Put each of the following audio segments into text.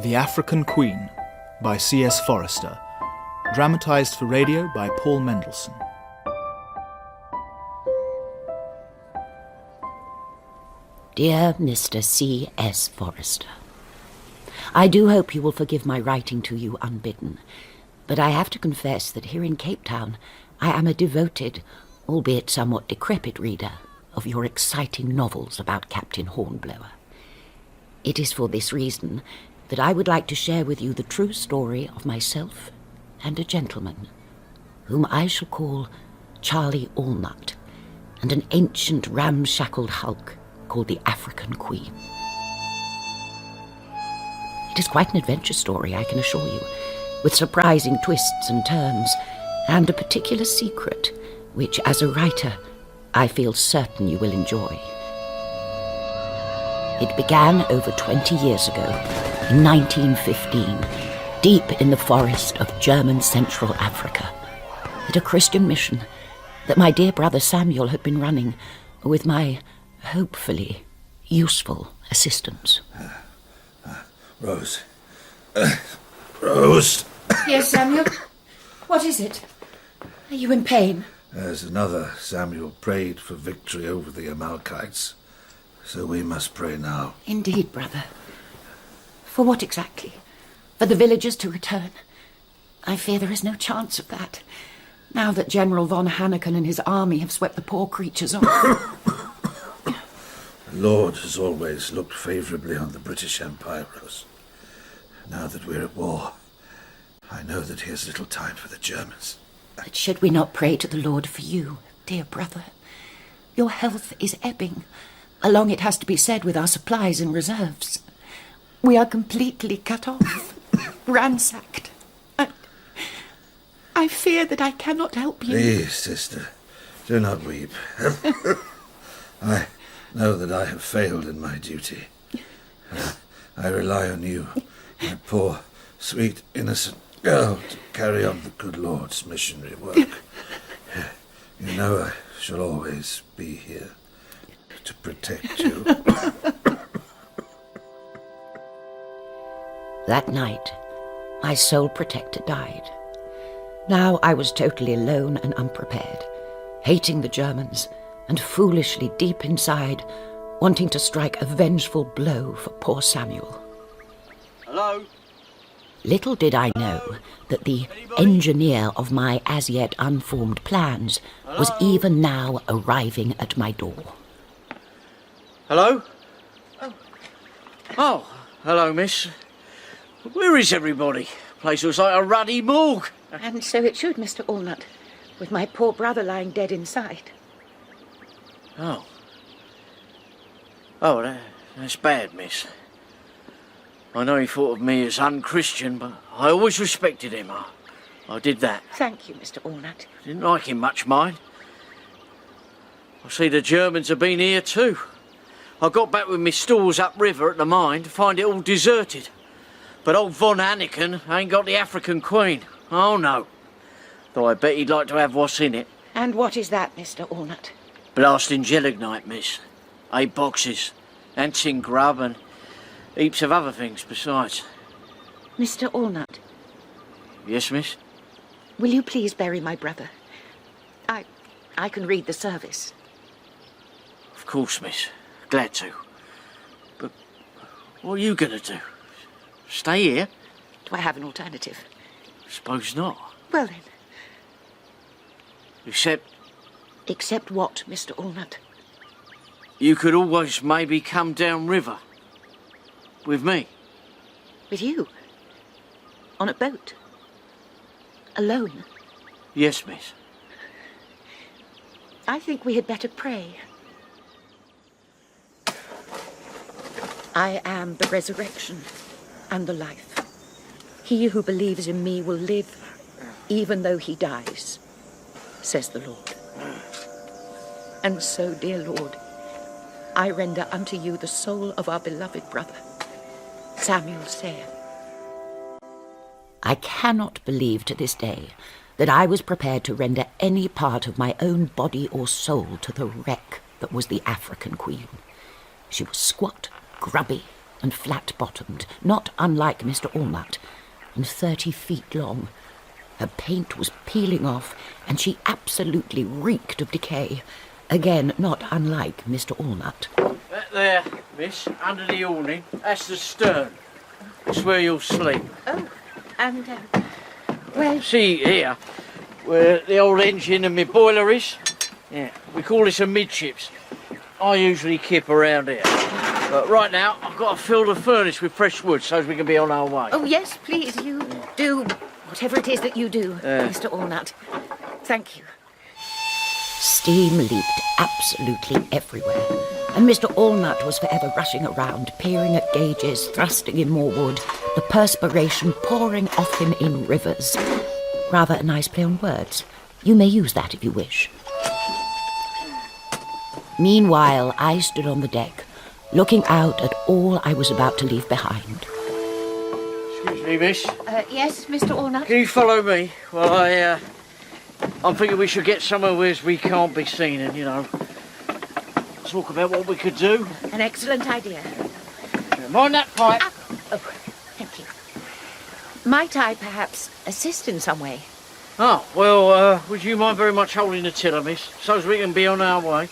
The African Queen by C.S. Forester, dramatised for radio by Paul Mendelsohn. Dear Mr. C.S. Forester, I do hope you will forgive my writing to you unbidden, but I have to confess that here in Cape Town I am a devoted, albeit somewhat decrepit reader of your exciting novels about Captain Hornblower. It is for this reason that I would like to share with you the true story of myself and a gentleman, whom I shall call Charlie Allnut, and an ancient ramshackled hulk called the African Queen. It is quite an adventure story, I can assure you, with surprising twists and turns, and a particular secret, which, as a writer, I feel certain you will enjoy. It began over 20 years ago, in 1915, deep in the forest of German Central Africa, at a Christian mission that my dear brother Samuel had been running with my, hopefully, useful assistance. Rose. Rose. Yes, Samuel? What is it? Are you in pain? As another Samuel prayed for victory over the Amalekites, so we must pray now. Indeed, brother. For what exactly? For the villagers to return? I fear there is no chance of that, now that General von Hanneken and his army have swept the poor creatures off. The Lord has always looked favourably on the British Empire, Rose. Now that we're at war, I know that he has little time for the Germans. But should we not pray to the Lord for you, dear brother? Your health is ebbing, along it has to be said with our supplies and reserves. We are completely cut off, ransacked. I fear that I cannot help you. Please, sister, do not weep. I know that I have failed in my duty. I rely on you, my poor, sweet, innocent girl, to carry on the good Lord's missionary work. You know I shall always be here to protect you. That night, my sole protector died. Now I was totally alone and unprepared, hating the Germans, and foolishly deep inside, wanting to strike a vengeful blow for poor Samuel. Hello? Little did I know that the engineer of my as yet unformed plans was even now arriving at my door. Hello? Oh, hello, miss. Where is everybody? Place looks like a ruddy morgue. And so it should, Mr. Allnut, with my poor brother lying dead inside. Oh, that's bad, miss. I know he thought of me as unchristian, but I always respected him. I did that. Thank you, Mr. Allnut. Didn't like him much, mind. I see the Germans have been here too. I got back with my stores upriver at the mine to find it all deserted. But old von Hanneken ain't got the African Queen. Oh, no. Though I bet he'd like to have what's in it. And what is that, Mr. Allnut? Blasting gelignite, miss. 8 boxes. And tin grub and heaps of other things besides. Mr. Allnut, Yes, miss? will you please bury my brother? I can read the service. Of course, miss. Glad to. But what are you going to do? Stay here? Do I have an alternative? Suppose not. Well then. Except what, Mr. Allnut? You could always maybe come down river. With me. With you? On a boat? Alone? Yes, miss. I think we had better pray. I am the resurrection and the life. He who believes in me will live, even though he dies, says the Lord. And so, dear Lord, I render unto you the soul of our beloved brother, Samuel Sayer. I cannot believe to this day that I was prepared to render any part of my own body or soul to the wreck that was the African Queen. She was squat, grubby, and flat-bottomed, not unlike Mr. Allnut, and 30 feet long. Her paint was peeling off, and she absolutely reeked of decay. Again, not unlike Mr. Allnut. That there, miss, under the awning, that's the stern. It's where you'll sleep. Oh, and, well... See here, where the old engine and my boiler is? Yeah, we call this a midships. I usually kip around here. But right now, I've got to fill the furnace with fresh wood so as we can be on our way. Oh, yes, please, you do whatever it is that you do, Mr. Allnut. Thank you. Steam leaked absolutely everywhere, and Mr. Allnut was forever rushing around, peering at gauges, thrusting in more wood, the perspiration pouring off him in rivers. Rather a nice play on words. You may use that if you wish. Meanwhile, I stood on the deck, looking out at all I was about to leave behind. Excuse me, miss. Yes, Mr. Allnut? Can you follow me? Well, I'm thinking we should get somewhere where we can't be seen and, talk about what we could do. An excellent idea. Mind that pipe. Oh, thank you. Might I perhaps assist in some way? Oh, well, would you mind very much holding the tiller, miss, so as we can be on our way?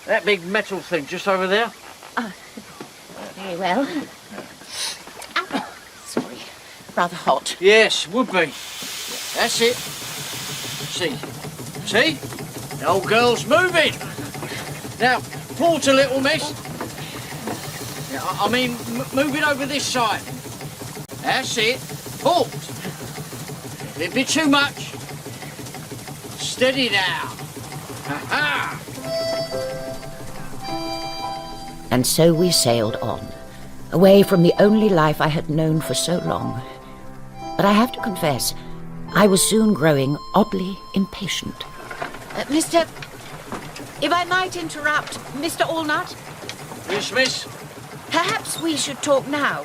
That big metal thing just over there? Very well. Ow, sorry. Rather hot. Yes, would be. That's it. See? The old girl's moving. Now, port a little, miss. Yeah, I mean, move it over this side. That's it. Port. A little bit too much. Steady now. Ha-ha! And so we sailed on, away from the only life I had known for so long. But I have to confess, I was soon growing oddly impatient. If I might interrupt, Mr. Allnut? Yes, miss? Perhaps we should talk now.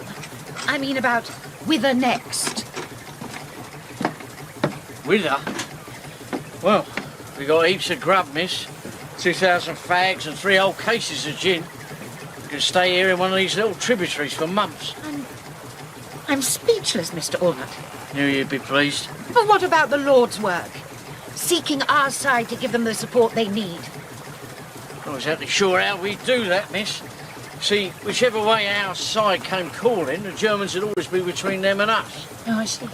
I mean about whither next. Whither? Well, we got heaps of grub, miss. 2,000 fags and 3 old cases of gin. We can stay here in one of these little tributaries for months. I'm speechless, Mr. Allnut. Knew you'd be pleased. But what about the Lord's work? Seeking our side to give them the support they need. Not exactly sure how we do that, miss. See, whichever way our side came calling, the Germans would always be between them and us. Oh, I see.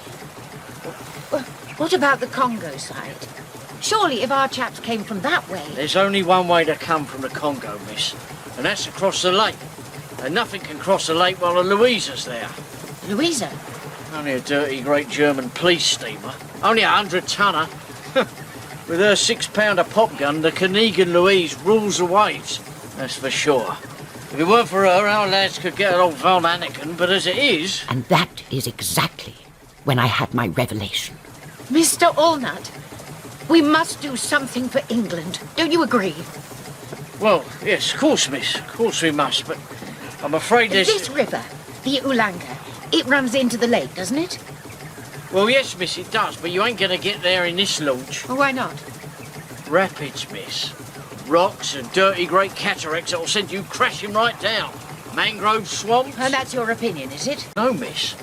Well, what about the Congo side? Surely if our chaps came from that way... There's only one way to come from the Congo, miss, and that's across the lake. And nothing can cross the lake while the Louisa's there. Louisa? Only a dirty great German police steamer. Only 100-tonner. With her 6-pounder pop gun, the Carnegie Louise rules the waves. That's for sure. If it weren't for her, our lads could get an old Von Anakin, but as it is... And that is exactly when I had my revelation. Mr. Allnut, we must do something for England. Don't you agree? Well, yes, of course, miss. Of course we must, but I'm afraid there's... This river, the Ulanga, it runs into the lake, doesn't it? Well, yes, miss, it does, but you ain't going to get there in this launch. Oh, why not? Rapids, miss. Rocks and dirty great cataracts that'll send you crashing right down. Mangrove swamps. And that's your opinion, is it? No, miss.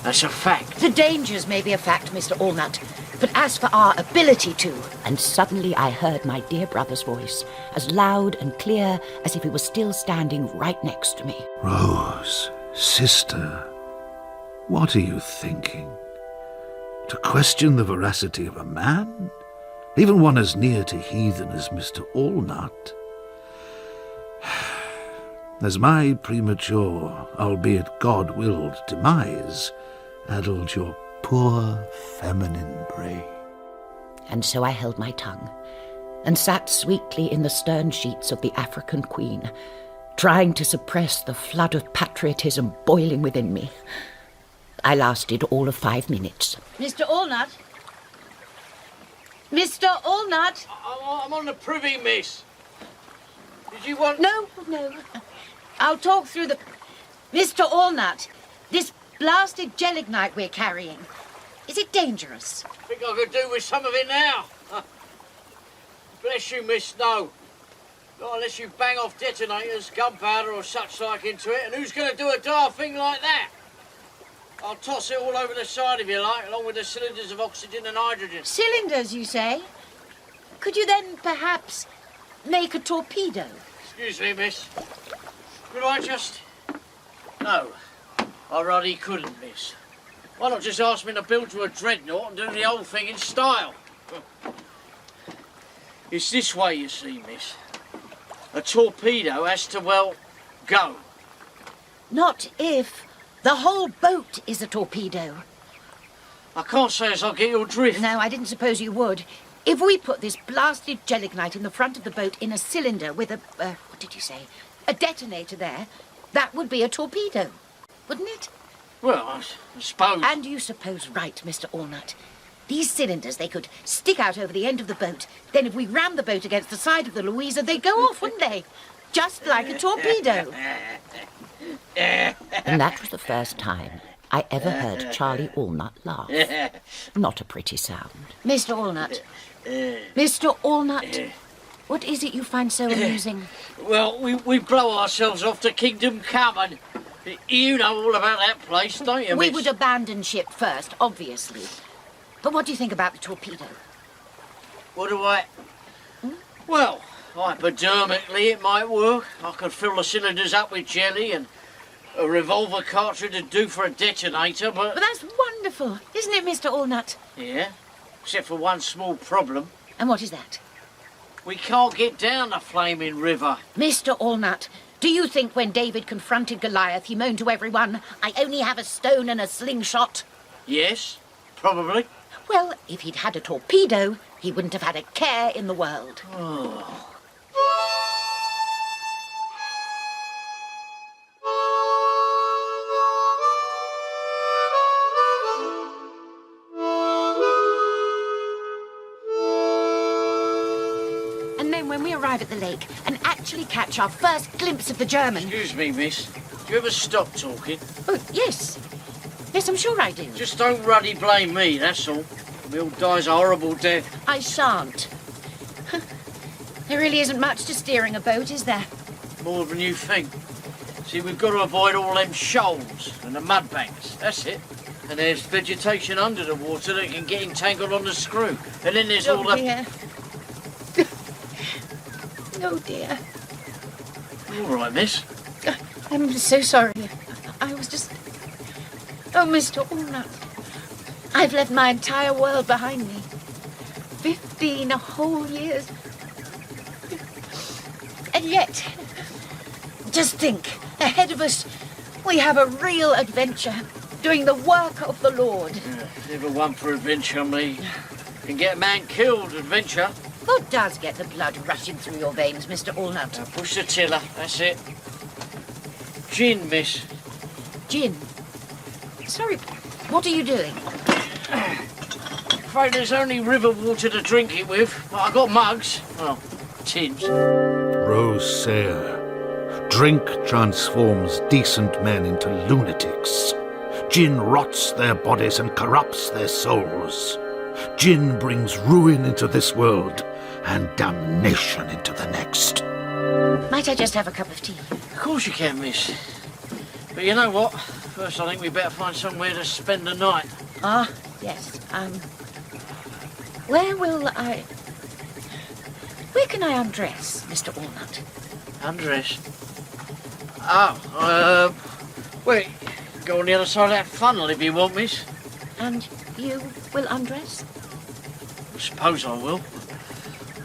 That's a fact. The dangers may be a fact, Mr. Allnut, but as for our ability to... And suddenly I heard my dear brother's voice, as loud and clear as if he was still standing right next to me. Rose, sister, what are you thinking? To question the veracity of a man? Even one as near to heathen as Mr. Allnut? As my premature, albeit God-willed demise, addled your poor feminine brain. And so I held my tongue, and sat sweetly in the stern sheets of the African Queen, trying to suppress the flood of patriotism boiling within me. I lasted all of 5 minutes. Mr. Allnut? Mr. Allnut? I'm on the privy, miss. Did you want... No. I'll talk through the... Mr. Allnut, this blasted gelignite we're carrying, is it dangerous? I think I could do with some of it now. Bless you, miss, no. Not unless you bang off detonators, gunpowder or such like into it, and who's going to do a daft thing like that? I'll toss it all over the side if you like, along with the cylinders of oxygen and hydrogen. Cylinders, you say? Could you then perhaps make a torpedo? Excuse me, miss. Could I just... No, I really couldn't, miss. Why not just ask me to build you a dreadnought and do the whole thing in style? It's this way, you see, miss. A torpedo has to, well, go. Not if the whole boat is a torpedo. I can't say as I get your drift. No, I didn't suppose you would. If we put this blasted gelignite in the front of the boat in a cylinder with a, what did you say? A detonator there, that would be a torpedo, wouldn't it? Well, I suppose... And you suppose right, Mr. Allnut. These cylinders, they could stick out over the end of the boat. Then if we rammed the boat against the side of the Louisa, they'd go off, wouldn't they? Just like a torpedo. And that was the first time I ever heard Charlie Allnut laugh. Not a pretty sound. Mr. Allnut. Mr. Allnut. What is it you find so amusing? Well, we blow ourselves off to Kingdom Come, and you know all about that place, don't you, We miss? would abandon ship first, obviously. But what do you think about the torpedo? What do I... Well, hypodermically it might work. I could fill the cylinders up with jelly and a revolver cartridge would do for a detonator, But that's wonderful, isn't it, Mr. Allnut? Yeah, except for one small problem. And what is that? We can't get down the flaming river. Mr. Allnut, do you think when David confronted Goliath, he moaned to everyone, "I only have a stone and a slingshot"? Yes, probably. Well, if he'd had a torpedo, he wouldn't have had a care in the world. And then when we arrive at the lake and actually catch our first glimpse of the German... Excuse me, miss. Do you ever stop talking? Oh, yes. Yes, I'm sure I do. Just don't ruddy blame me, that's all. We all dies a horrible death. I shan't. There really isn't much to steering a boat, is there? More than you think. See, we've got to avoid all them shoals and the mud banks. That's it. And there's vegetation under the water that can get entangled on the screw. And then there's all Oh, the... dear. Oh, dear. All right, miss. I'm so sorry. I was just... Oh, Mr. Allnut. I've left my entire world behind me. 15 whole years. And yet, just think, ahead of us, we have a real adventure, doing the work of the Lord. Never one for adventure, me. Can get a man killed, adventure. What does get the blood rushing through your veins, Mr. Allnut? Now push the tiller, that's it. Gin, miss. Gin. Sorry, what are you doing? Afraid there's only river water to drink it with, but I got mugs. Well, tins. Rose Sayer. Drink transforms decent men into lunatics. Gin rots their bodies and corrupts their souls. Gin brings ruin into this world and damnation into the next. Might I just have a cup of tea? Of course you can, miss. But you know what? First, I think we better find somewhere to spend the night. Ah, yes. Where can I undress, Mr. Allnut? Undress. Well, go on the other side of that funnel if you want, miss. And you will undress? I suppose I will.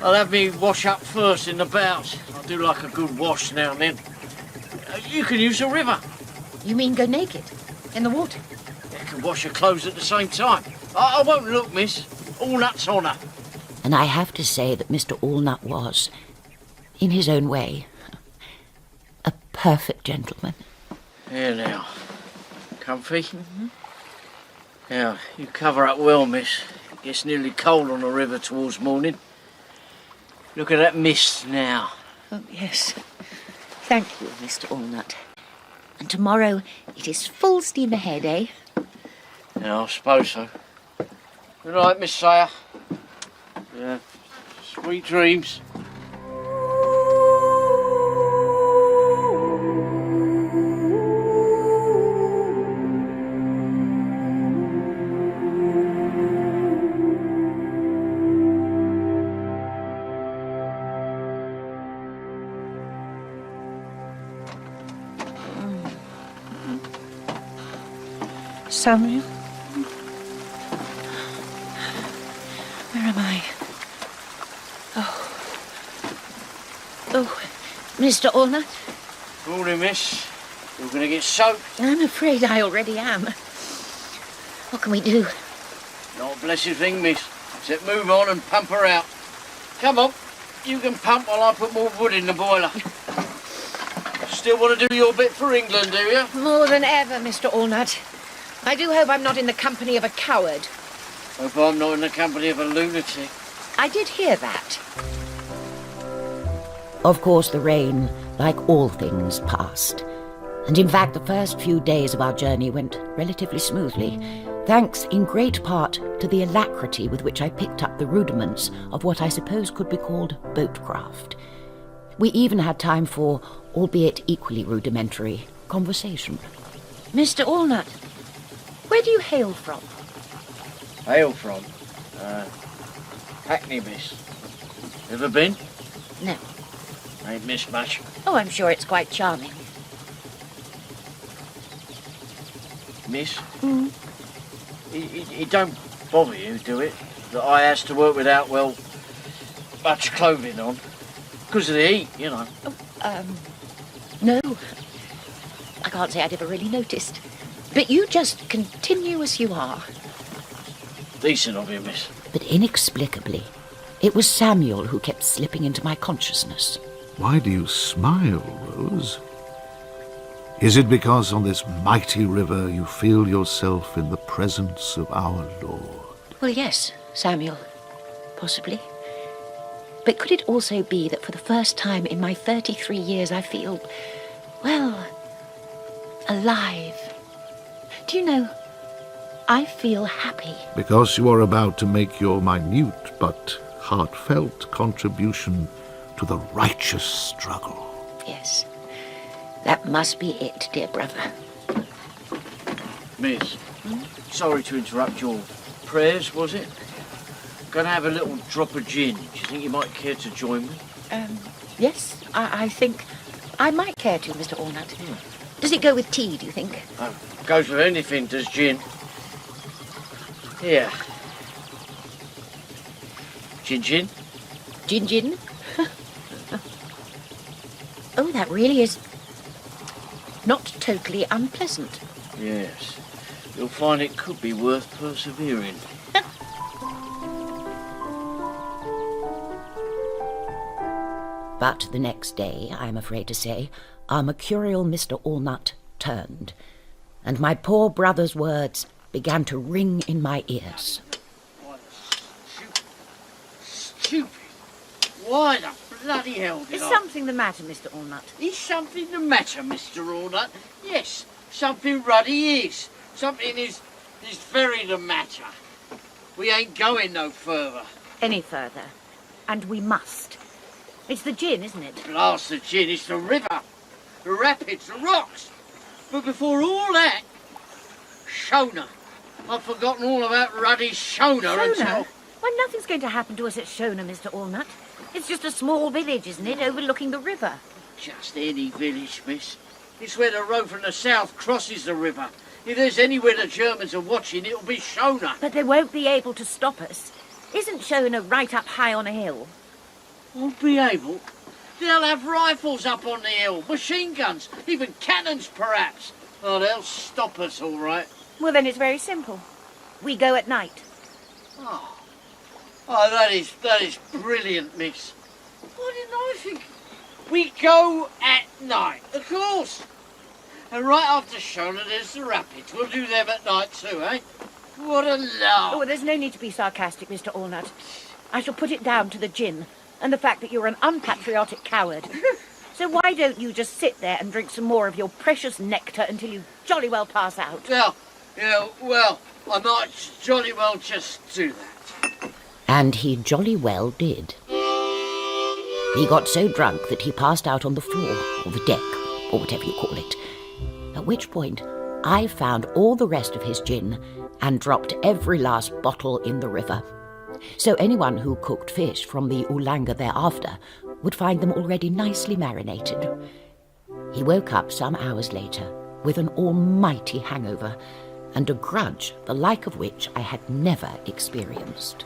I'll have me wash up first in the bows. I do like a good wash now and then. You can use the river. You mean go naked? In the water? You can wash your clothes at the same time. I won't look, miss. All nuts on her. And I have to say that Mr. Allnut was, in his own way, a perfect gentleman. Here now. Comfy? Mm-hmm. Now, you cover up well, miss. It gets nearly cold on the river towards morning. Look at that mist now. Oh, yes. Thank you, Mr. Allnut. And tomorrow it is full steam ahead, eh? Yeah, I suppose so. Good night, Miss Sayer. Yeah. Sweet dreams. Samuel? Where am I? Oh, Mr. Allnut? Morning, miss. You're going to get soaked. I'm afraid I already am. What can we do? Not a blessed thing, miss. Except move on and pump her out. Come on. You can pump while I put more wood in the boiler. Still want to do your bit for England, do you? More than ever, Mr. Allnut. I do hope I'm not in the company of a coward. Hope I'm not in the company of a lunatic. I did hear that. Of course, the rain, like all things, passed. And in fact, the first few days of our journey went relatively smoothly, thanks in great part to the alacrity with which I picked up the rudiments of what I suppose could be called boatcraft. We even had time for, albeit equally rudimentary, conversation. Mr. Allnut, where do you hail from? Hail from? Hackney, miss. Ever been? No. Ain't missed much. Oh, I'm sure it's quite charming. Miss? It don't bother you, do it? That I has to work without, well, much clothing on. Because of the heat, you know. No. I can't say I'd ever really noticed. But you just continue as you are. Decent of you, miss. But inexplicably, it was Samuel who kept slipping into my consciousness. Why do you smile, Rose? Is it because on this mighty river you feel yourself in the presence of our Lord? Well, yes, Samuel. Possibly. But could it also be that for the first time in my 33 years I feel, well, alive? Do you know, I feel happy. Because you are about to make your minute but heartfelt contribution to the righteous struggle. Yes. That must be it, dear brother. Miss, sorry to interrupt your prayers, was it? Gonna have a little drop of gin. Do you think you might care to join me? Yes, I think I might care to, Mr. Allnut. Does it go with tea, do you think? Goes with anything, does gin. Here. Gin? Gin gin? Oh, that really is not totally unpleasant. Yes. You'll find it could be worth persevering. But the next day, I am afraid to say, our mercurial Mr. Allnut turned, and my poor brother's words began to ring in my ears. Stupid. Why the bloody hell did Is I... something the matter, Mr. Allnut? Is something the matter, Mr. Allnut? Yes, something ruddy is. Something is very the matter. We ain't going no further. Any further. And we must. It's the gin, isn't it? Blast the gin, it's the river, the rapids, the rocks. But before all that, Shona. I've forgotten all about ruddy Shona until... Well, nothing's going to happen to us at Shona, Mr. Allnut. It's just a small village, isn't it, overlooking the river? Just any village, miss. It's where the road from the south crosses the river. If there's anywhere the Germans are watching, it'll be Shona. But they won't be able to stop us. Isn't Shona right up high on a hill? Won't be able? They'll have rifles up on the hill, machine guns, even cannons perhaps. Oh, they'll stop us all right. Well, then it's very simple. We go at night. Oh, that is brilliant, miss. Why didn't I think? We go at night, of course. And right after Shona, there's the rapids. We'll do them at night too, eh? What a laugh. Oh, well, there's no need to be sarcastic, Mr. Allnut. I shall put it down to the gin and the fact that you're an unpatriotic coward. So why don't you just sit there and drink some more of your precious nectar until you jolly well pass out? Well, I might jolly well just do that. And he jolly well did. He got so drunk that he passed out on the floor, or the deck, or whatever you call it. At which point, I found all the rest of his gin and dropped every last bottle in the river. So anyone who cooked fish from the Ulanga thereafter would find them already nicely marinated. He woke up some hours later with an almighty hangover, and a grudge the like of which I had never experienced.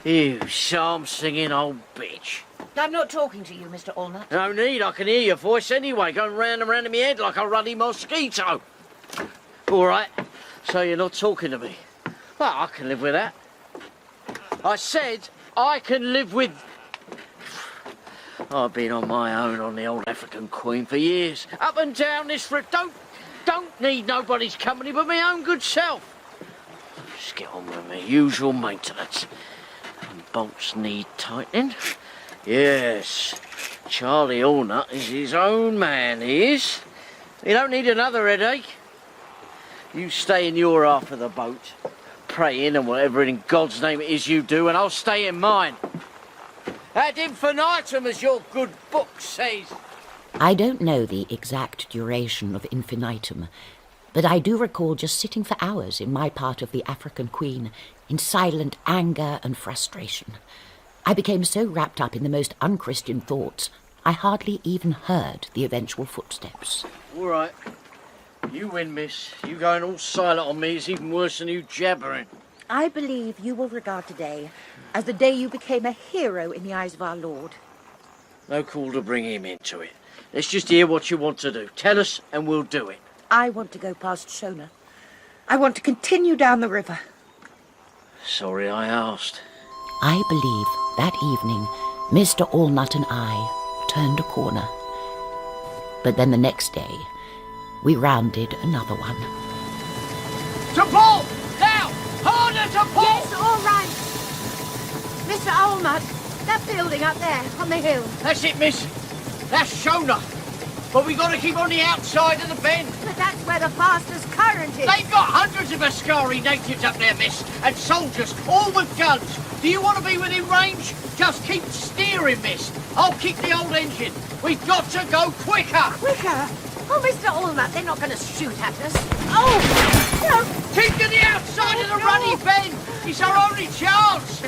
You psalm-singing old bitch. I'm not talking to you, Mr. Allnut. No need, I can hear your voice anyway, going round and round in my head like a ruddy mosquito. All right, so you're not talking to me. Well, I can live with that. I said I can live with... I've been on my own on the old African Queen for years. Up and down this road. Don't need nobody's company but my own good self. Just get on with my usual maintenance. And bolts need tightening. Yes, Charlie Allnut is his own man, he is. He don't need another headache. You stay in your half of the boat, praying and whatever in God's name it is you do, and I'll stay in mine. Ad infinitum, as your good book says. I don't know the exact duration of infinitum, but I do recall just sitting for hours in my part of the African Queen in silent anger and frustration. I became so wrapped up in the most unchristian thoughts, I hardly even heard the eventual footsteps. All right. You win, miss. You going all silent on me is even worse than you jabbering. I believe you will regard today as the day you became a hero in the eyes of our Lord. No call to bring him into it. Let's just hear what you want to do. Tell us and we'll do it. I want to go past Shona. I want to continue down the river. Sorry I asked. I believe that evening Mr. Allnut and I turned a corner. But then the next day, we rounded another one. To pull! Now! Harder to pull! Yes, all right. Mr. Allnut, that building up there on the hill. That's it, miss. That's Shona. But we got to keep on the outside of the bend. But that's where the fastest current is. They've got hundreds of Askari natives up there, miss, and soldiers, all with guns. Do you want to be within range? Just keep steering, miss. I'll kick the old engine. We've got to go quicker. Quicker? Oh, Mr. Allnut, they're not going to shoot at us. Oh, no. Keep to the outside of the ruddy bend. It's our only chance.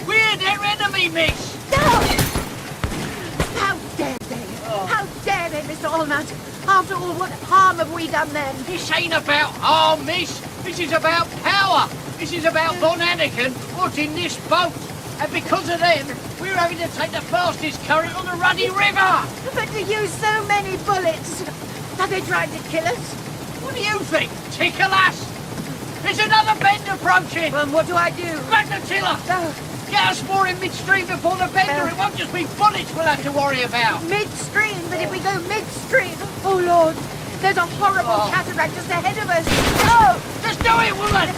We're their enemy, miss. No! How dare they? How dare they, Mr. Allnut? After all, what harm have we done them? This ain't about harm, miss. This is about power. This is about Von Anakin putting this boat. And because of them, we're having to take the fastest current on the Ruddy River. But to use so many bullets. Are they trying to kill us? What do you think? Tickle us? There's another bend approaching. Well, what do I do? Back the tiller. Get us more in midstream before the bender. It won't just be bullets we'll have to worry about. Midstream? But if we go midstream... Oh, Lord, there's a horrible cataract just ahead of us. Oh! Just do it, woman.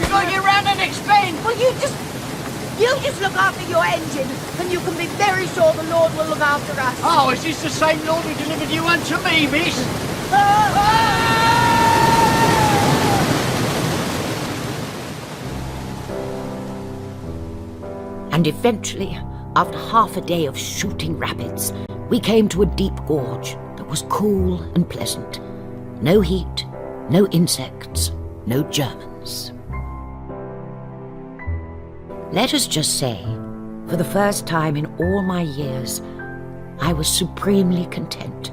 We've got to get round the next bend. Well, you just look after your engine, and you can be very sure the Lord will look after us. Oh, is this the same Lord who delivered you unto me, miss? And eventually, after half a day of shooting rapids, we came to a deep gorge that was cool and pleasant. No heat, no insects, no Germans. Let us just say, for the first time in all my years, I was supremely content.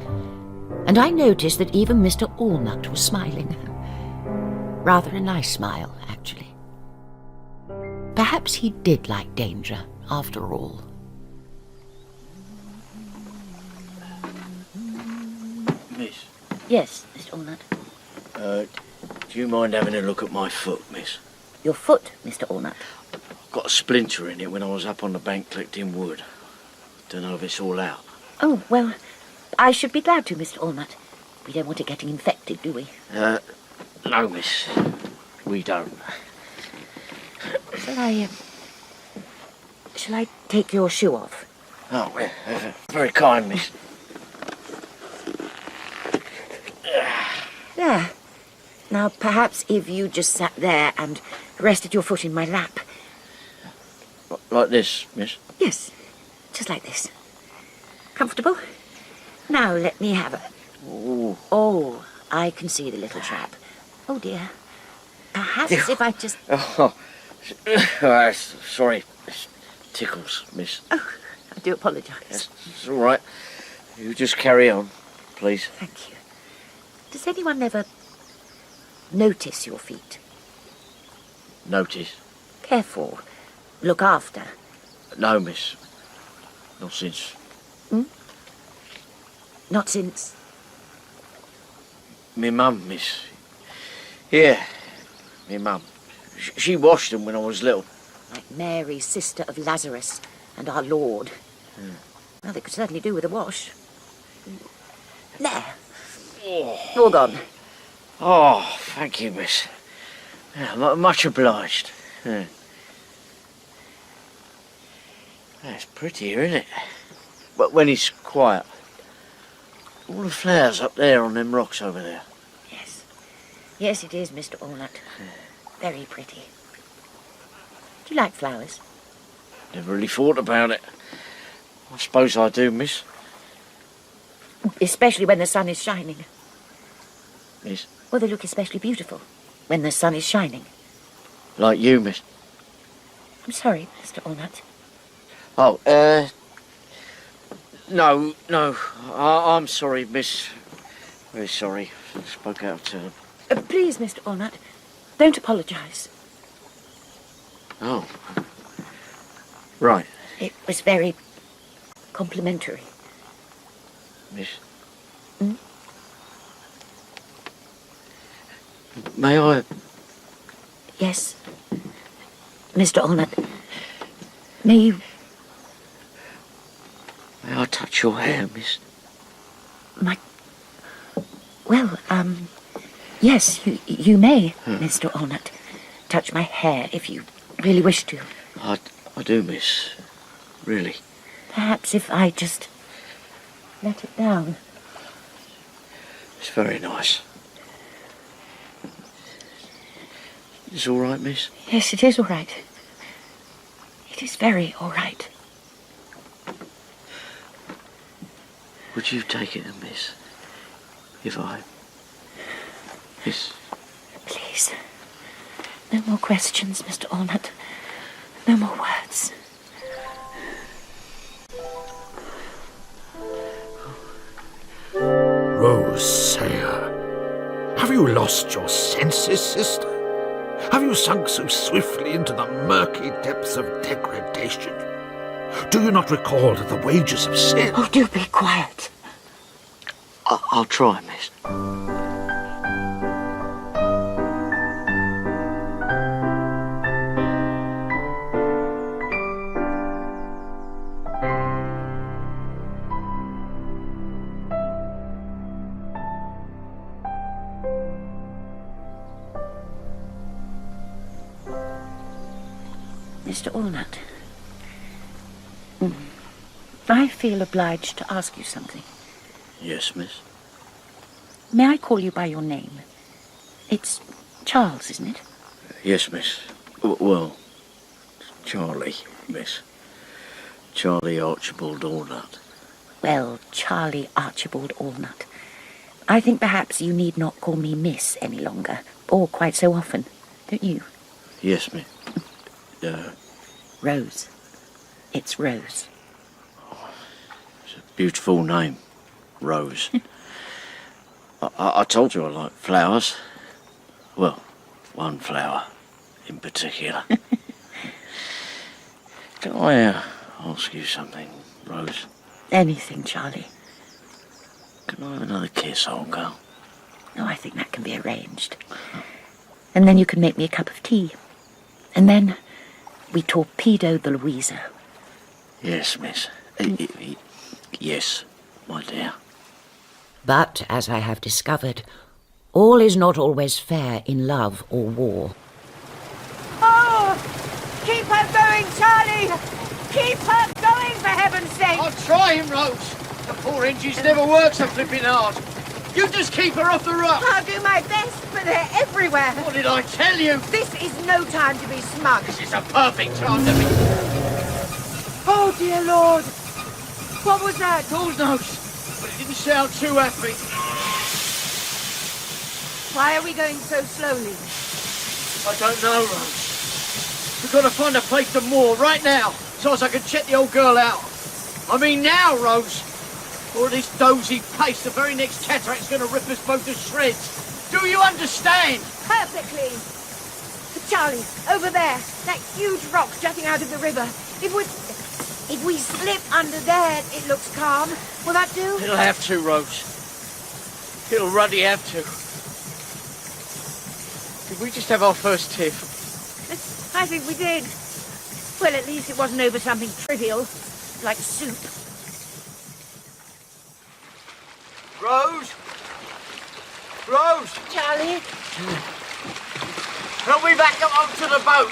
And I noticed that even Mr. Allnut was smiling. Rather a nice smile, actually. Perhaps he did like danger, after all. Miss, Yes, Mr. Allnut. do you mind having a look at my foot, miss? Your foot, Mr. Allnut. Got a splinter in it when I was up on the bank collecting wood. Don't know if it's all out. Oh, well, I should be glad to, Mr. Allnut. We don't want it getting infected, do we? No, miss. We don't. Shall I take your shoe off? Oh, well, very kind, miss. There. Now, perhaps if you just sat there and rested your foot in my lap. Like this, miss? Yes, just like this. Comfortable? Now let me have a... Ooh. Oh, I can see the little trap. Oh, dear. Perhaps if I just... Oh, sorry. It tickles, miss. Oh, I do apologise. It's all right. You just carry on, please. Thank you. Does anyone ever notice your feet? Notice? Care for? Look after? No, miss. Not since. Not since? Me mum, miss. Yeah, me mum. She washed them when I was little. Like Mary, sister of Lazarus and our Lord. Well, they could certainly do with a wash. There. All gone. Oh, thank you, miss. Yeah, much obliged. Yeah. That's prettier, isn't it? But when it's quiet. All the flowers up there on them rocks over there. Yes. Yes, it is, Mr. Allnut. Very pretty. Do you like flowers? Never really thought about it. I suppose I do, miss. Especially when the sun is shining. Miss? Well, they look especially beautiful when the sun is shining. Like you, miss. I'm sorry, Mr. Allnut. Oh, no. I'm sorry, miss. Very sorry. I spoke out of turn. Please, Mr. Allnut, don't apologise. Oh. Right, It was very complimentary. miss. May I? Yes. Mr. Allnut, may I touch your hair, miss? Well, yes, you may, Mr. Allnut. Touch my hair if you really wish to. I do, miss. Really. Perhaps if I just let it down. It's very nice. It's all right, miss? Yes, it is all right. It is very all right. Would you take it, miss? If I... Miss? Please. No more questions, Mr. Allnut. No more words. Rose Sayer, have you lost your senses, sister? Have you sunk so swiftly into the murky depths of degradation? Do you not recall that the wages of sin... Oh, do be quiet. I'll try, miss. Mr. Allnut, I feel obliged to ask you something. Yes, miss? May I call you by your name? It's Charles, isn't it? Yes, miss. Well, Charlie, miss. Charlie Archibald Allnut. Well, Charlie Archibald Allnut. I think perhaps you need not call me Miss any longer, or quite so often, don't you? Yes, miss. Rose. It's Rose. It's a beautiful name, Rose. I told you I like flowers. Well, one flower in particular. Can I ask you something, Rose? Anything, Charlie. Can I have another kiss, old girl? Oh, I think that can be arranged. And then you can make me a cup of tea. And then we torpedo the Louisa. Yes, miss. Yes, my dear. But, as I have discovered, all is not always fair in love or war. Oh! Keep her going, Charlie! Keep her going, for heaven's sake! I'm trying, Rose. The poor engines never work so flipping hard. You just keep her off the rock. I'll do my best, but they're everywhere. What did I tell you? This is no time to be smug. This is a perfect time to be... Oh, dear Lord! What was that? God knows, but it didn't sound too happy. Why are we going so slowly? I don't know, Rose. We've got to find a place to moor right now, so as I can check the old girl out. I mean now, Rose. Or at this dozy pace, the very next cataract's going to rip us both to shreds. Do you understand? Perfectly. Charlie, over there, that huge rock jutting out of the river. If we slip under there, it looks calm. Will that do? It'll have to, Rose. It'll ruddy have to. Did we just have our first tiff? I think we did. Well, at least it wasn't over something trivial, like soup. Rose? Rose! Charlie? Help me back up onto the boat.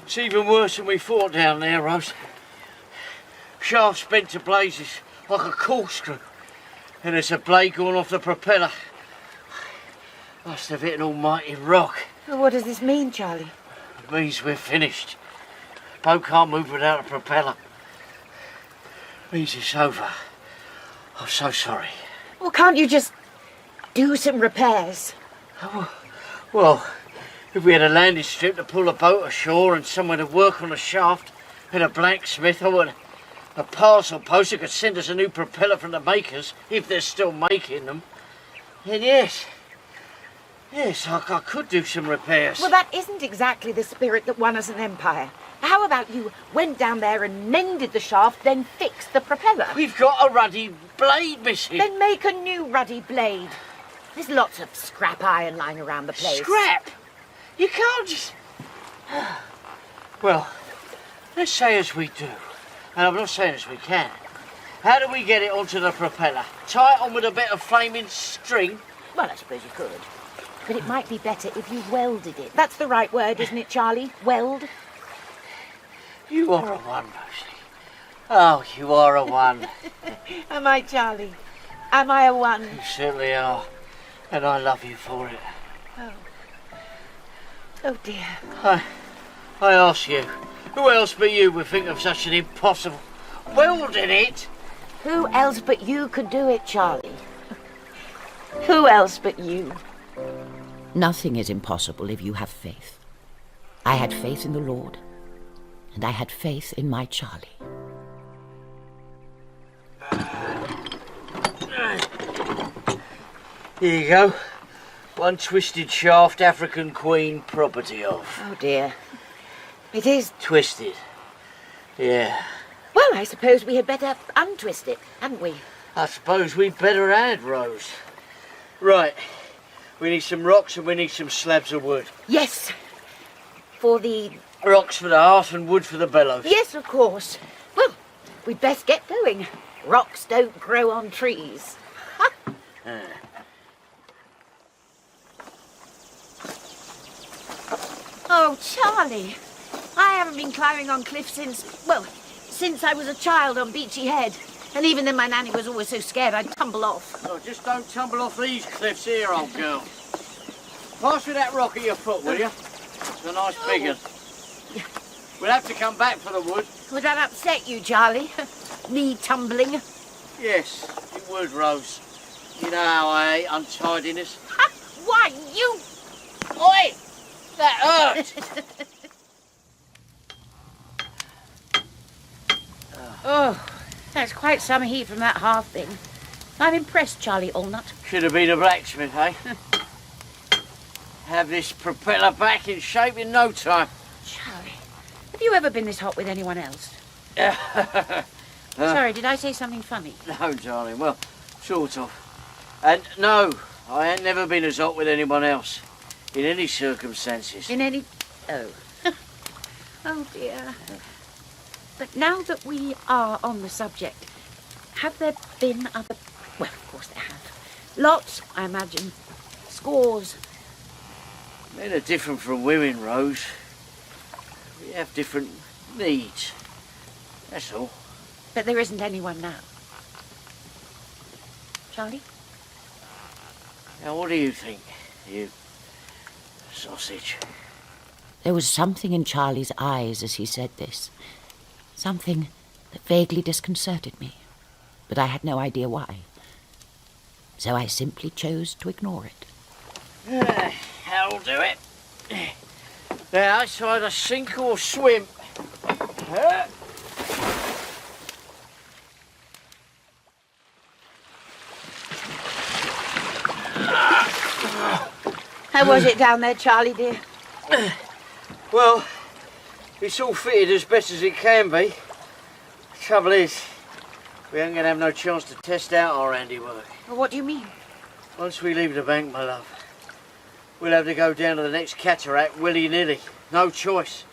It's even worse than we thought down there, Rose. Shaft's bent to blazes like a corkscrew, and there's a blade going off the propeller. Must have hit an almighty rock. Well, what does this mean, Charlie? It means we're finished. Boat can't move without a propeller. Means it's over. I'm so sorry. Well, can't you just do some repairs? Well, if we had a landing strip to pull a boat ashore and somewhere to work on a shaft, and a blacksmith or a parcel post that could send us a new propeller from the makers, if they're still making them, then yes, I could do some repairs. Well, that isn't exactly the spirit that won us an empire. How about you went down there and mended the shaft, then fixed the propeller? We've got a ruddy blade missing. Then make a new ruddy blade. There's lots of scrap iron lying around the place. Scrap? You can't just... Well, let's say as we do. And I'm not saying as we can. How do we get it onto the propeller? Tie it on with a bit of flaming string? Well, I suppose you could. But it might be better if you welded it. That's the right word, isn't it, Charlie? Weld? You are a one, Rosie. Oh, you are a one. Am I, Charlie? Am I a one? You certainly are. And I love you for it. Oh, dear. I ask you, who else but you would think of such an impossible... Welding it? Who else but you could do it, Charlie? Who else but you? Nothing is impossible if you have faith. I had faith in the Lord, and I had faith in my Charlie. Here you go. One twisted shaft African Queen property of. Oh, dear. It is. Twisted. Yeah. Well, I suppose we had better untwist it, hadn't we? I suppose we'd better add, Rose. Right. We need some rocks and we need some slabs of wood. Yes. For the... Rocks for the hearth and wood for the bellows. Yes, of course. Well, we'd best get going. Rocks don't grow on trees. Oh, Charlie. I haven't been climbing on cliffs since I was a child on Beachy Head. And even then my nanny was always so scared I'd tumble off. Oh, just don't tumble off these cliffs here, old girl. Pass me that rock at your foot, will you? It's a nice big one. We'll have to come back for the wood. Would that upset you, Charlie? Me tumbling? Yes, it would, Rose. You know how I hate untidiness. Why, you... Oi! That hurt! Oh, that's quite some heat from that hearth thing. I'm impressed, Charlie Allnut. Should have been a blacksmith, eh? Have this propeller back in shape in no time. Charlie, have you ever been this hot with anyone else? Sorry, did I say something funny? No, darling, well, sort of. And no, I ain't never been as hot with anyone else. In any circumstances. In any... Oh. Oh, dear. But now that we are on the subject, have there been other... Well, of course there have. Lots, I imagine. Scores. Men are different from women, Rose. We have different needs. That's all. But there isn't anyone now. Charlie? Now, what do you think, you sausage? There was something in Charlie's eyes as he said this. Something that vaguely disconcerted me, but I had no idea why. So I simply chose to ignore it. That'll do it. Now, it's either sink or swim. How was it down there, Charlie, dear? Well, it's all fitted as best as it can be. Trouble is, we ain't gonna have no chance to test out our handiwork. Well, what do you mean? Once we leave the bank, my love, we'll have to go down to the next cataract willy-nilly. No choice.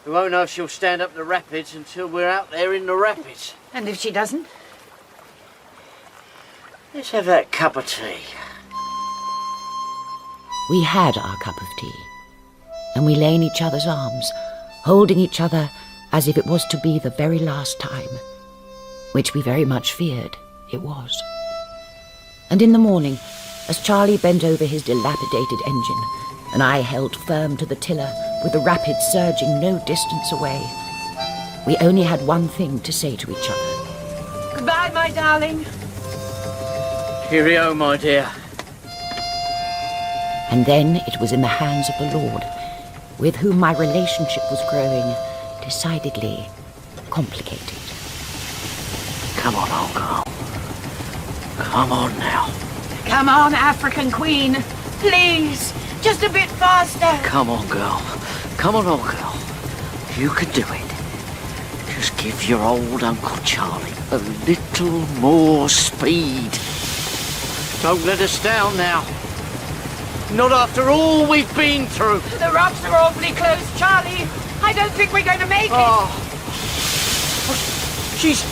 We won't know if she'll stand up the rapids until we're out there in the rapids. And if she doesn't? Let's have that cup of tea. We had our cup of tea, and we lay in each other's arms, holding each other as if it was to be the very last time, which we very much feared it was. And in the morning, as Charlie bent over his dilapidated engine, and I held firm to the tiller with the rapids surging no distance away, we only had one thing to say to each other. Goodbye, my darling. Cheerio, my dear. And then it was in the hands of the Lord, with whom my relationship was growing decidedly complicated. Come on, old girl. Come on now. Come on, African Queen. Please, just a bit faster. Come on, girl. Come on, old girl. You can do it. Just give your old Uncle Charlie a little more speed. Don't let us down now. Not after all we've been through. The rocks are awfully close, Charlie. I don't think we're going to make it. She's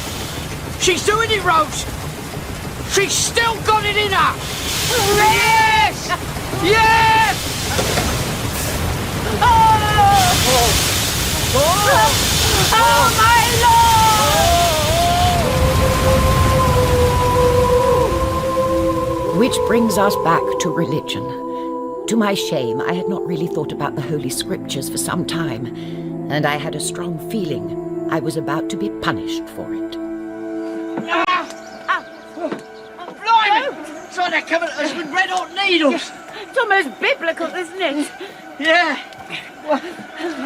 doing it, Rose. She's still got it in her. Yes! Yes! Oh, my Lord! Which brings us back to religion. To my shame, I had not really thought about the Holy Scriptures for some time, and I had a strong feeling I was about to be punished for it. Blimey! It's like they're coming at us with red-hot needles. It's almost biblical, isn't it? Yeah.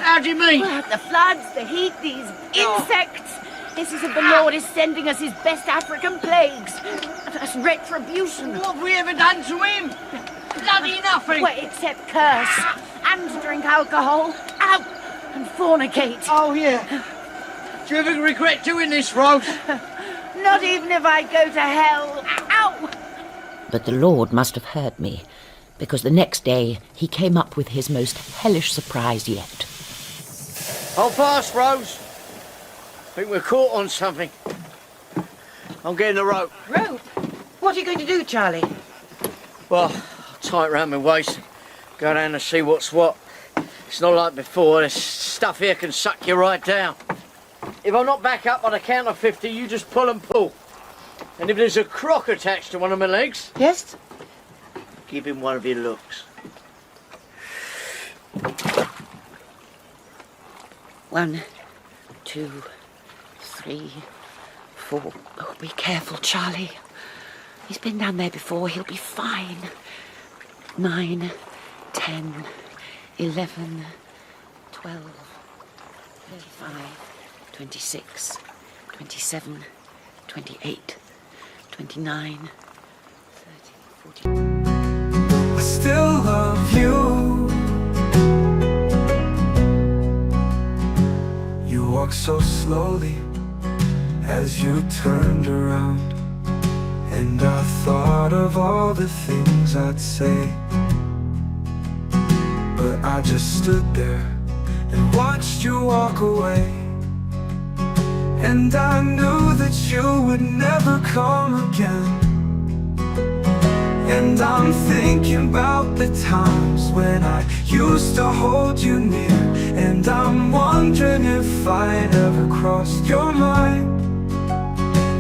How do you mean? The floods, the heat, these insects. This is if the Lord is sending us his best African plagues. That's retribution. What have we ever done to him? Bloody nothing. Well, except curse and drink alcohol. Out and fornicate. Oh, yeah. Do you ever regret doing this, Rose? Not even if I go to hell. Ow! But the Lord must have heard me, because the next day he came up with his most hellish surprise yet. Hold fast, Rose. I think we're caught on something. I'm getting the rope. Rope? What are you going to do, Charlie? Well, I'll tie it round my waist. Go down and see what's what. It's not like before. This stuff here can suck you right down. If I'm not back up on the count of 50, you just pull and pull. And if there's a crock attached to one of my legs, Yes? give him one of your looks. 1, 2, 3, 4. Oh, be careful, Charlie. He's been down there before. He'll be fine. 9, 10, 11, 12, 35, 26, 27, 28, 29, 30, 40. I still love you. You walked so slowly as you turned around, and I thought of all the things I'd say, but I just stood there and watched you walk away. And I knew that you would never come again. And I'm thinking about the times when I used to hold you near, and I'm wondering if I'd ever crossed your mind.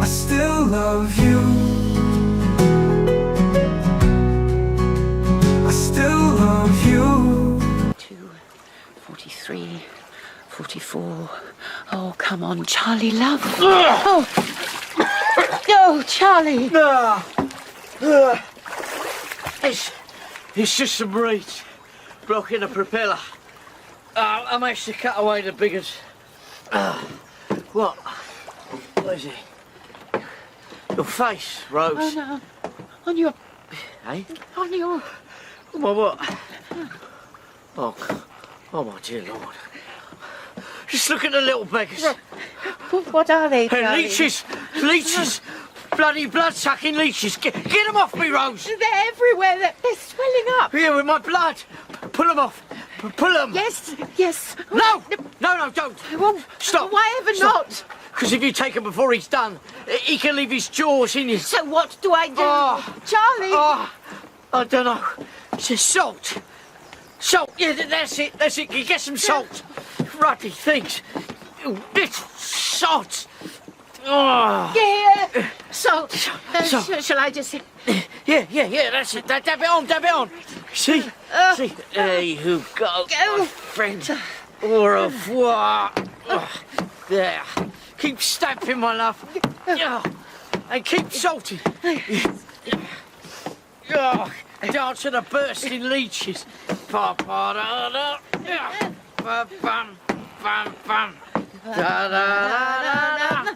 I still love you. I still love you. 42, 43, 44. Oh, come on, Charlie, love. Oh, oh, Charlie. It's just some reeds blocking the propeller. I managed to cut away the big ones. What? What is it? Your face, Rose. Oh, no. On your... Eh? On your... Well, what? Oh, my dear Lord. Just look at the little beggars. What are they, Hey, Charlie? leeches. Bloody blood-sucking leeches. Get them off me, Rose. They're everywhere. They're swelling up. Here, with my blood. Pull them off. Pull them. Yes. No, don't. Well, Stop. why ever not? Because if you take him before he's done, he can leave his jaws in you. So what do I do? Oh. Charlie! Oh, I don't know. It's just salt. Salt. Yeah, that's it. You get some salt. Ruddy things. You little salt. Oh. Yeah. Salt. Salt. Shall I just... Yeah, that's it. Dab it on. See? There you go. Go. Friend. Au revoir. There. Keep stamping, my love. And keep salting. Down to the bursting leeches. Pa-pa-da-da. Ba-bum. Bum-bum. Da-da-da-da-da.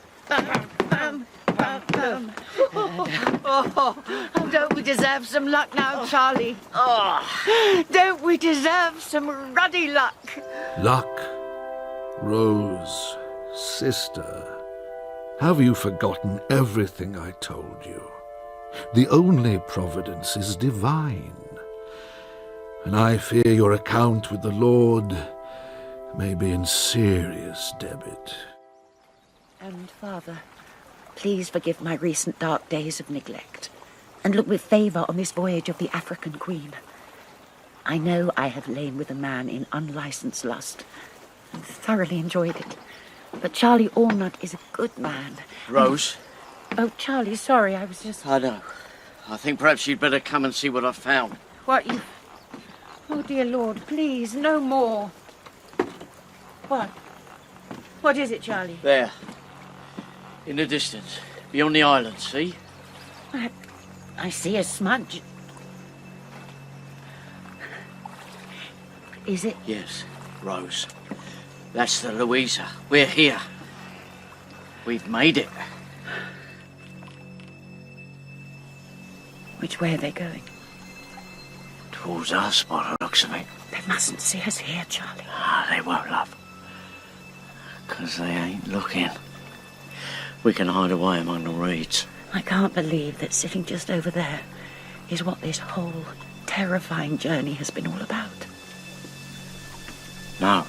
Don't we deserve some luck now, Charlie? Oh. Don't we deserve some ruddy luck? Luck, Rose, sister, have you forgotten everything I told you? The only providence is divine, and I fear your account with the Lord may be in serious debit. And, Father, please forgive my recent dark days of neglect, and look with favour on this voyage of the African Queen. I know I have lain with a man in unlicensed lust, and thoroughly enjoyed it. But Charlie Allnut is a good man. Rose? Oh, Charlie, sorry, I was just... I know. I think perhaps you'd better come and see what I've found. What you... Oh, dear Lord, please, no more. What? What is it, Charlie? There. In the distance. Beyond the island, see? I see a smudge. Is it? Yes, Rose. That's the Louisa. We're here. We've made it. Which way are they going? Towards us, by the looks of it. They mustn't see us here, Charlie. They won't, love. 'Cause they ain't looking. We can hide away among the reeds. I can't believe that sitting just over there is what this whole terrifying journey has been all about. No.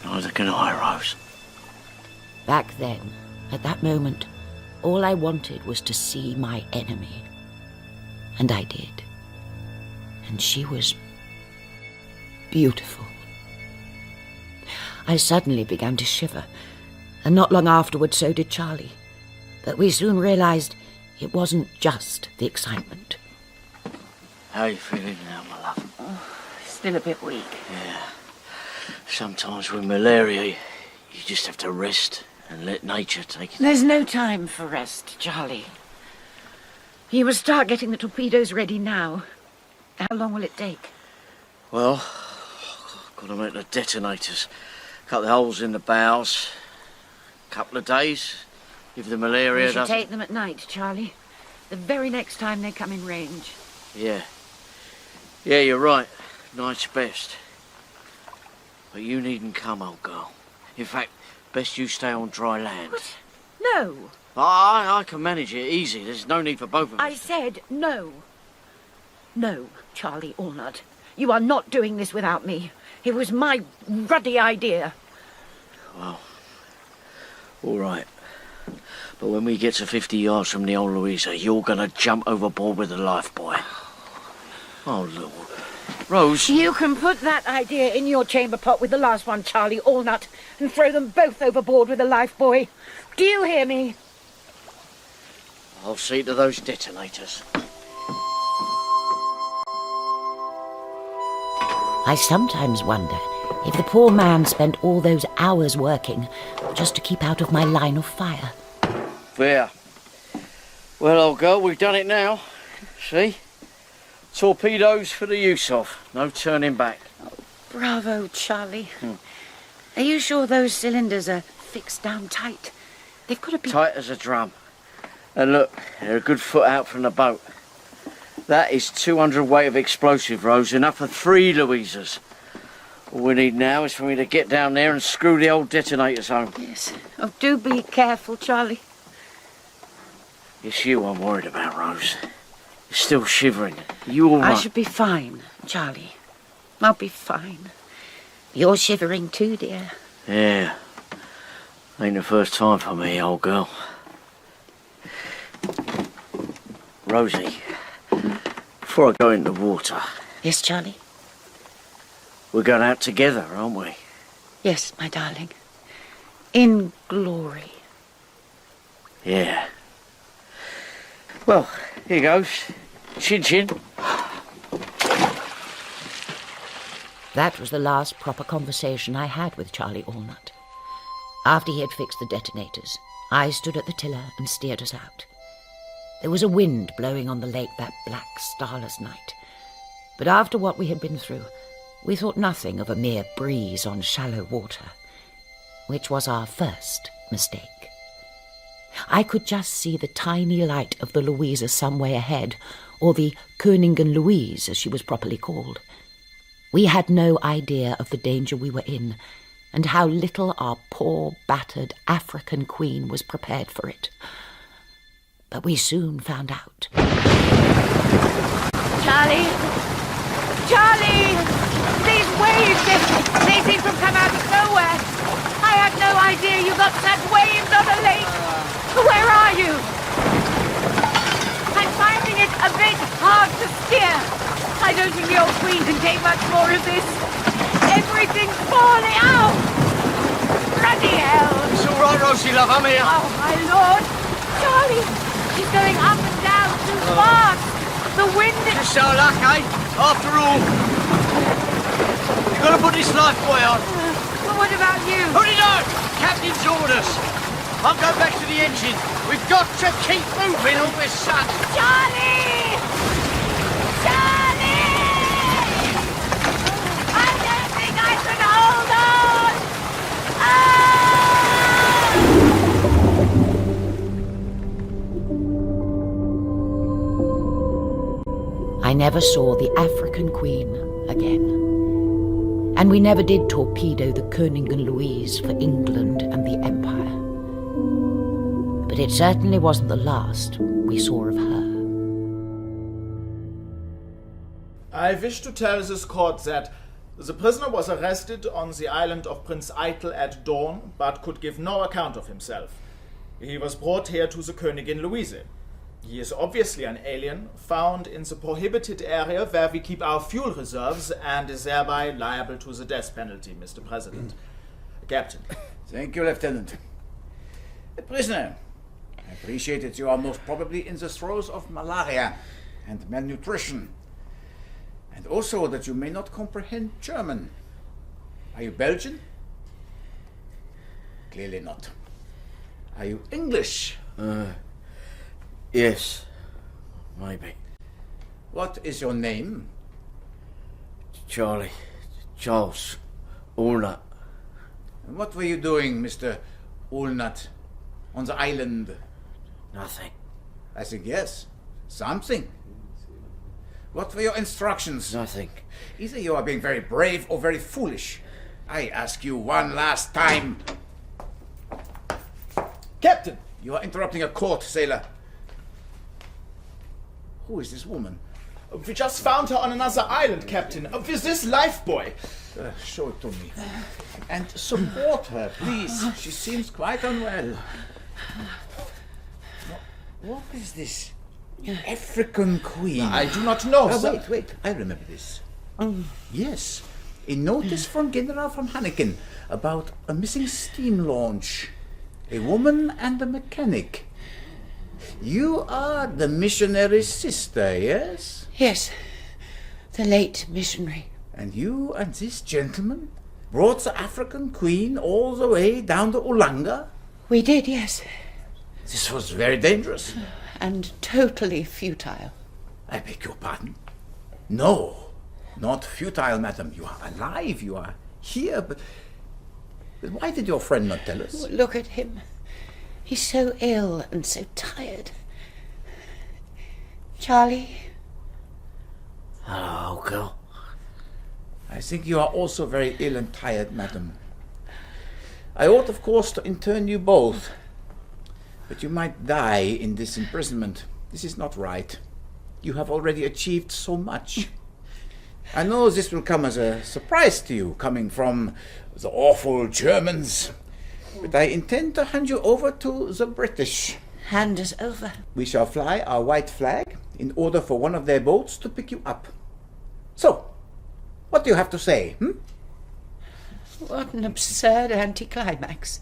Neither can I, Rose. Back then, at that moment, all I wanted was to see my enemy. And I did. And she was beautiful. I suddenly began to shiver, and not long afterwards so did Charlie. But we soon realized it wasn't just the excitement. How are you feeling now, my love? Still a bit weak. Yeah. Sometimes with malaria, you just have to rest and let nature take it. There's no time for rest, Charlie. You must start getting the torpedoes ready now. How long will it take? Well, I've got to make the detonators. Cut the holes in the bows. Couple of days. If the malaria We should doesn't... take them at night, Charlie. The very next time they come in range. Yeah. Yeah, you're right. Night's best. But you needn't come, old girl. In fact, best you stay on dry land. What? No. I can manage it easy. There's no need for both of us. I said no. No, Charlie Allnut. You are not doing this without me. It was my ruddy idea. Well, all right. But when we get to 50 yards from the old Louisa, you're going to jump overboard with the life buoy. Oh, Lord. Rose. You can put that idea in your chamber pot with the last one, Charlie Allnut, and throw them both overboard with a life buoy. Do you hear me? I'll see to those detonators. I sometimes wonder if the poor man spent all those hours working just to keep out of my line of fire. There. Well, old girl, we've done it now. See? Torpedoes for the use of. No turning back. Bravo, Charlie. Are you sure those cylinders are fixed down tight? They've got to be... Tight as a drum. And look, they're a good foot out from the boat. That is 200 weight of explosive, Rose, enough for 3 Louisas. All we need now is for me to get down there and screw the old detonators home. Yes. Oh, do be careful, Charlie. It's you I'm worried about, Rose. You're still shivering. You all right? I should be fine, Charlie. I'll be fine. You're shivering too, dear. Yeah. Ain't the first time for me, old girl. Rosie, before I go in the water, Yes, Charlie? we're going out together, aren't we? Yes, my darling. In glory. Yeah. Well, here goes. Chin chin. That was the last proper conversation I had with Charlie Allnut. After he had fixed the detonators, I stood at the tiller and steered us out. There was a wind blowing on the lake that black, starless night. But after what we had been through, we thought nothing of a mere breeze on shallow water, which was our first mistake. I could just see the tiny light of the Louisa some way ahead, or the Königin Louise, as she was properly called. We had no idea of the danger we were in, and how little our poor, battered African queen was prepared for it. But we soon found out. Charlie! Charlie! These waves, they seem to come out of nowhere. I had no idea you got such waves on a lake. Where are you? I'm finding it a bit hard to steer. I don't think the old queen can take much more of this. Everything's falling out. Bloody hell. It's all right, Rosie, love, I'm here. Oh, my lord. Charlie, she's going up and down too fast. The wind is... Just our luck, eh? After all. You've got to put this life buoy on. But what about you? Put it on! Captain's orders. I'll go back to the engine. We've got to keep moving all this sun. Charlie! Charlie! I don't think I can hold on! I never saw the African Queen again. And we never did torpedo the Königin Louise for England and the Empire. But it certainly wasn't the last we saw of her. I wish to tell this court that the prisoner was arrested on the island of Prince Eitel at dawn, but could give no account of himself. He was brought here to the Königin Louise. He is obviously an alien, found in the prohibited area where we keep our fuel reserves, and is thereby liable to the death penalty, Mr. President. Captain. Thank you, Lieutenant. Prisoner, I appreciate that you are most probably in the throes of malaria and malnutrition, and also that you may not comprehend German. Are you Belgian? Clearly not. Are you English? Yes. Maybe. What is your name? Charlie. Charles. Allnut. And what were you doing, Mr. Allnut, on the island? Nothing. I think yes. Something. What were your instructions? Nothing. Either you are being very brave or very foolish. I ask you one last time. Captain! You are interrupting a court, sailor. Who is this woman? We just found her on another island, Captain, with this lifebuoy. Show it to me. And support her, please. She seems quite unwell. What is this? African Queen. I do not know, sir. Wait. I remember this. Yes. A notice from General von Hanneken about a missing steam launch. A woman and a mechanic. You are the missionary's sister, yes? Yes, the late missionary. And you and this gentleman brought the African Queen all the way down to Ulanga? We did, yes. This was very dangerous. And totally futile. I beg your pardon? No, not futile, madam. You are alive, you are here, but why did your friend not tell us? Look at him. He's so ill and so tired. Charlie, girl. I think you are also very ill and tired, madam. I ought, of course, to intern you both, but you might die in this imprisonment. This is not right. You have already achieved so much. I know this will come as a surprise to you, coming from the awful Germans, but I intend to hand you over to the British. Hand us over. We shall fly our white flag in order for one of their boats to pick you up. So, what do you have to say, What an absurd anticlimax.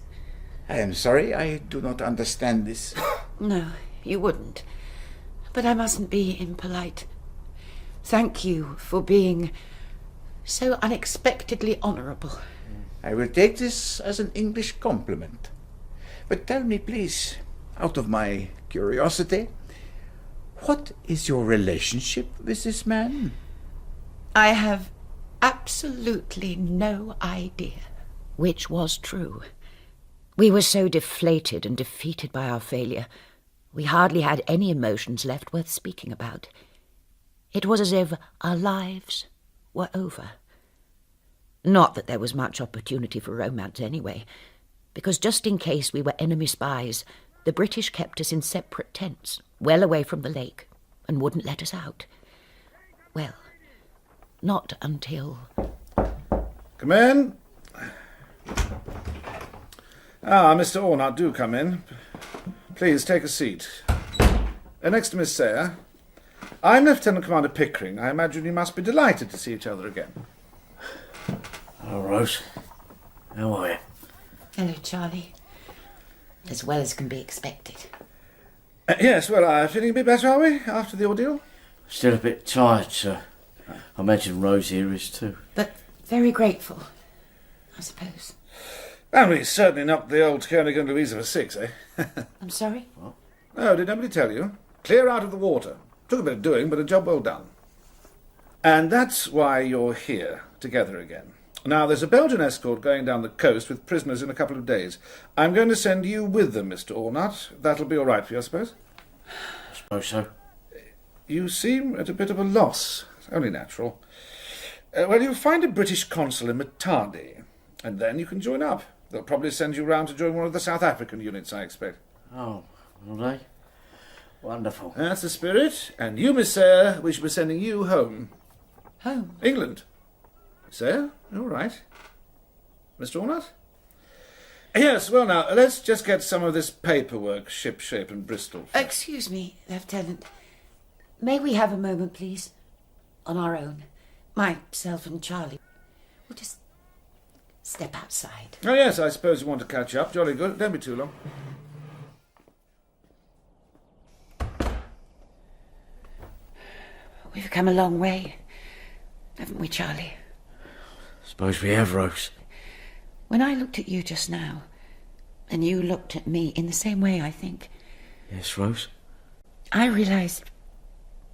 I am sorry, I do not understand this. No, you wouldn't. But I mustn't be impolite. Thank you for being so unexpectedly honourable. I will take this as an English compliment. But tell me, please, out of my curiosity, what is your relationship with this man? I have absolutely no idea. Which was true. We were so deflated and defeated by our failure, we hardly had any emotions left worth speaking about. It was as if our lives were over. Not that there was much opportunity for romance anyway, because just in case we were enemy spies, the British kept us in separate tents, well away from the lake, and wouldn't let us out. Well, not until... Come in. Ah, Mr. Ornat, do come in. Please take a seat. Next to Miss Sayre. I'm Lieutenant Commander Pickering. I imagine you must be delighted to see each other again. Hello, Rose. How are you? Hello, Charlie. As well as can be expected. Yes, well, feeling a bit better, are we, after the ordeal? Still a bit tired, sir. I imagine Rose here is too. But very grateful, I suppose. And we certainly knocked the old Koenig and Louisa for 6, eh? I'm sorry? Oh, did nobody tell you? Clear out of the water. Took a bit of doing, but a job well done. And that's why you're here, together again. Now, there's a Belgian escort going down the coast with prisoners in a couple of days. I'm going to send you with them, Mr. Ornat. That'll be all right for you, I suppose? I suppose so. You seem at a bit of a loss. Only natural. Well, you'll find a British consul in Matadi, and then you can join up. They'll probably send you round to join one of the South African units, I expect. Oh, will they? Wonderful. That's the spirit. And you, Miss Sayre, we shall be sending you home. Home? England. Sayre? All right. Mr. Ornat? Yes, well now, let's just get some of this paperwork ship-shape in Bristol. Excuse me, Lieutenant. May we have a moment, please? On our own. Myself and Charlie. We'll just step outside. Oh, yes, I suppose you want to catch up. Jolly good. Don't be too long. We've come a long way, haven't we, Charlie? Suppose we have, Rose. When I looked at you just now, and you looked at me in the same way, I think, Yes, Rose? I realised,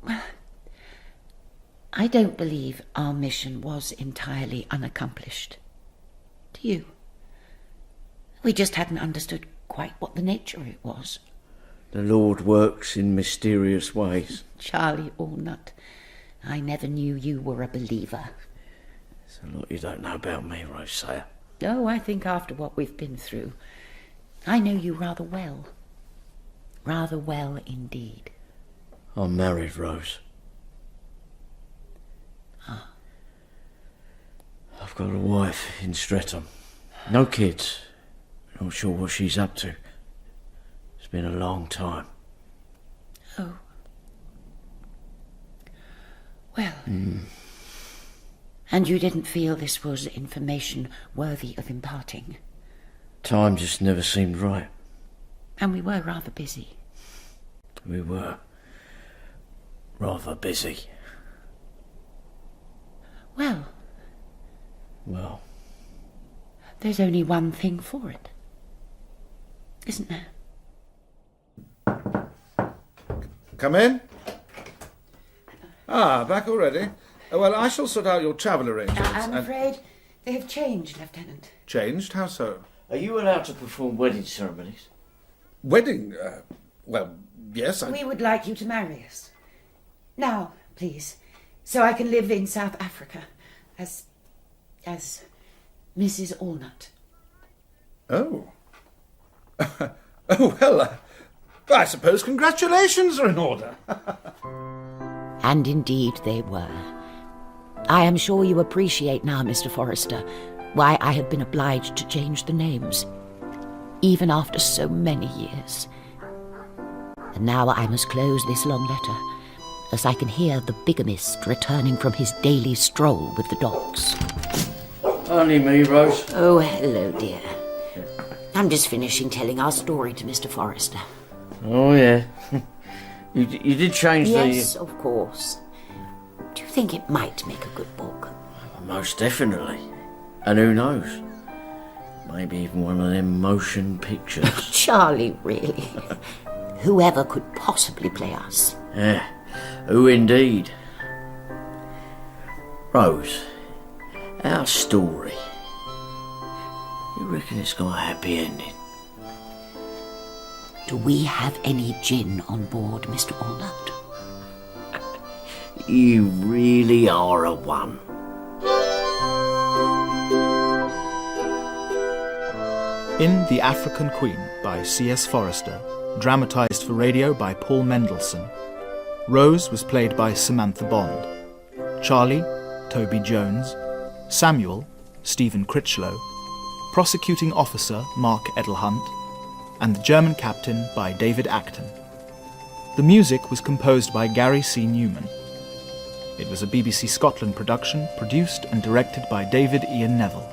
well, I don't believe our mission was entirely unaccomplished. Do you? We just hadn't understood quite what the nature of it was. The Lord works in mysterious ways. Charlie Ornat, I never knew you were a believer. There's a lot you don't know about me, Rose Sayre. Oh, I think after what we've been through, I know you rather well. Rather well indeed. I'm married, Rose. Ah. I've got a wife in Streatham. No kids. Not sure what she's up to. It's been a long time. Oh. Well. And you didn't feel this was information worthy of imparting? Time just never seemed right. And we were rather busy. We were rather busy. Well, Well, there's only one thing for it, isn't there? Come in. Ah, back already? Well, I shall sort out your travel arrangements. I'm afraid they have changed, Lieutenant. Changed? How so? are you allowed to perform wedding ceremonies? Wedding? Well, yes, We would like you to marry us. Now, please, So I can live in South Africa as Mrs. Allnut. Oh. Oh, well, I suppose congratulations are in order. And indeed they were. I am sure you appreciate now, Mr. Forrester, why I have been obliged to change the names, even after so many years. And now I must close this long letter, as I can hear the bigamist returning from his daily stroll with the dogs. Only me, Rose. Oh, hello, dear. I'm just finishing telling our story to Mr. Forrester. Oh, yeah. You did change Yes, of course. Do you think it might make a good book? Most definitely. And who knows? Maybe even one of them motion pictures. Charlie, really? Whoever could possibly play us? Yeah, who indeed? Rose, our story. You reckon it's got a happy ending? Do we have any gin on board, Mr. Allnut? You really are a one. In The African Queen by C.S. Forrester, dramatised for radio by Paul Mendelsohn, Rose was played by Samantha Bond, Charlie, Toby Jones, Samuel, Stephen Critchlow, Prosecuting Officer Mark Edelhunt, and the German Captain by David Acton. The music was composed by Gary C. Newman. It was a BBC Scotland production, produced and directed by David Ian Neville.